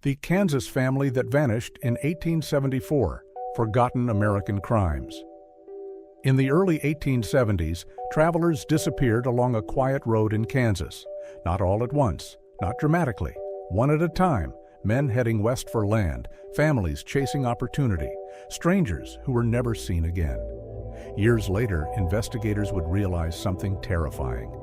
The Kansas family that vanished in 1874, forgotten American crimes. In the early 1870s, travelers disappeared along a quiet road in Kansas. Not all at once, not dramatically, one at a time, men heading west for land, families chasing opportunity, strangers who were never seen again. Years later, investigators would realize something terrifying.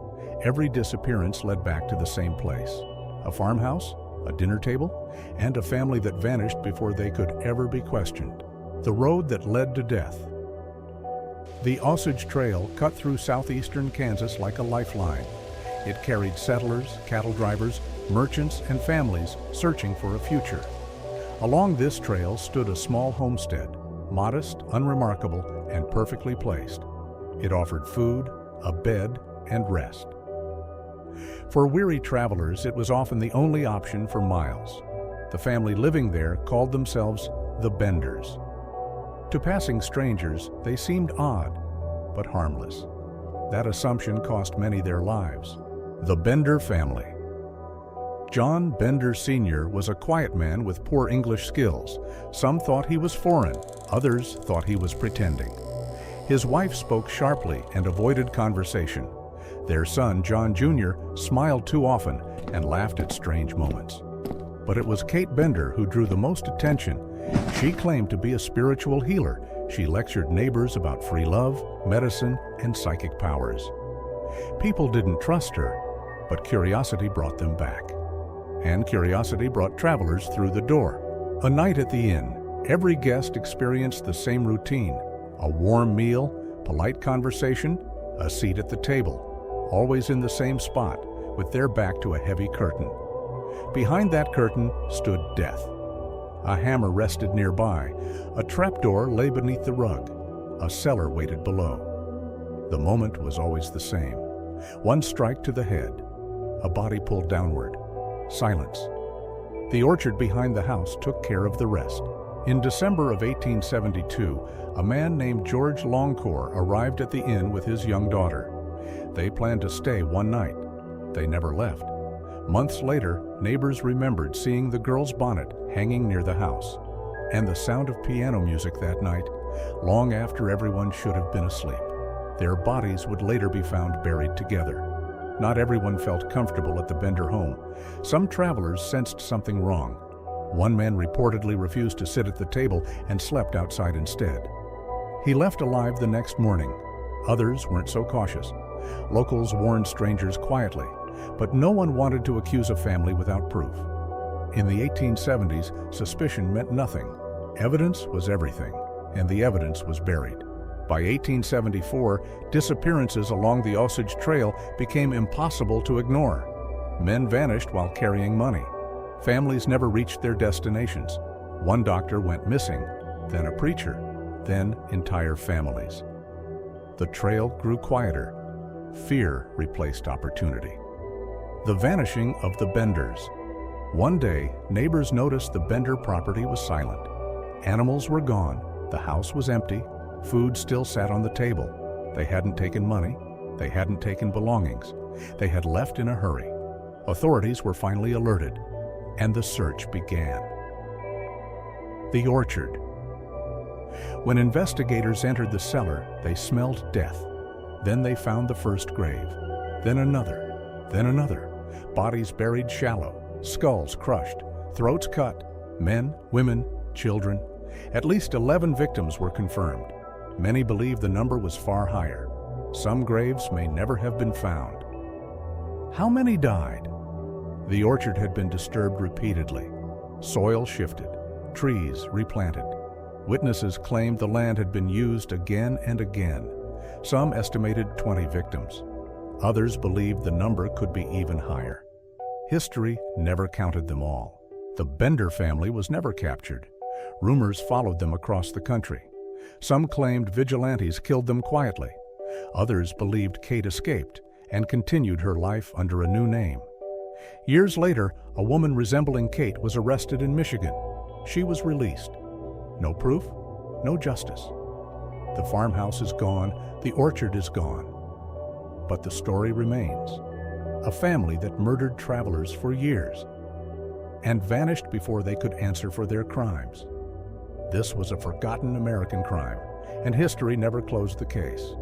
Every disappearance led back to the same place: a farmhouse, a dinner table, and a family that vanished before they could ever be questioned. The road that led to death. The Osage Trail cut through southeastern Kansas like a lifeline. It carried settlers, cattle drivers, merchants, and families searching for a future. Along this trail stood a small homestead, modest, unremarkable, and perfectly placed. It offered food, a bed, and rest. For weary travelers, it was often the only option for miles. The family living there called themselves the Benders. To passing strangers, they seemed odd, but harmless. That assumption cost many their lives. The Bender family. John Bender Sr. was a quiet man with poor English skills. Some thought he was foreign, others thought he was pretending. His wife spoke sharply and avoided conversation. Their son, John Jr., smiled too often and laughed at strange moments. But it was Kate Bender who drew the most attention. She claimed to be a spiritual healer. She lectured neighbors about free love, medicine, and psychic powers. People didn't trust her, but curiosity brought them back. And curiosity brought travelers through the door. A night at the inn, every guest experienced the same routine: a warm meal, polite conversation, a seat at the table, always in the same spot, with their back to a heavy curtain. Behind that curtain stood death. A hammer rested nearby. A trapdoor lay beneath the rug. A cellar waited below. The moment was always the same. One strike to the head. A body pulled downward. Silence. The orchard behind the house took care of the rest. In December of 1872, a man named George Longcore arrived at the inn with his young daughter. They planned to stay one night. They never left. Months later, neighbors remembered seeing the girl's bonnet hanging near the house, and the sound of piano music that night, long after everyone should have been asleep. Their bodies would later be found buried together. Not everyone felt comfortable at the Bender home. Some travelers sensed something wrong. One man reportedly refused to sit at the table and slept outside instead. He left alive the next morning. Others weren't so cautious. Locals warned strangers quietly, but no one wanted to accuse a family without proof. In the 1870s, suspicion meant nothing. Evidence was everything, and the evidence was buried. By 1874, disappearances along the Osage Trail became impossible to ignore. Men vanished while carrying money. Families never reached their destinations. One doctor went missing, then a preacher, then entire families. The trail grew quieter. Fear replaced opportunity. The vanishing of the Benders. One day, neighbors noticed the Bender property was silent. Animals were gone, the house was empty, food still sat on the table. They hadn't taken money, they hadn't taken belongings. They had left in a hurry. Authorities were finally alerted, and the search began. The orchard. When investigators entered the cellar, they smelled death. Then they found the first grave, then another, then another. Bodies buried shallow, skulls crushed, throats cut, men, women, children. At least 11 victims were confirmed. Many believe the number was far higher. Some graves may never have been found. How many died? The orchard had been disturbed repeatedly. Soil shifted, trees replanted. Witnesses claimed the land had been used again and again. Some estimated 20 victims. Others believed the number could be even higher. History never counted them all. The Bender family was never captured. Rumors followed them across the country. Some claimed vigilantes killed them quietly. Others believed Kate escaped and continued her life under a new name. Years later, a woman resembling Kate was arrested in Michigan. She was released. No proof, no justice. The farmhouse is gone, the orchard is gone. But the story remains. A family that murdered travelers for years. and vanished before they could answer for their crimes. This was a forgotten American crime, and history never closed the case.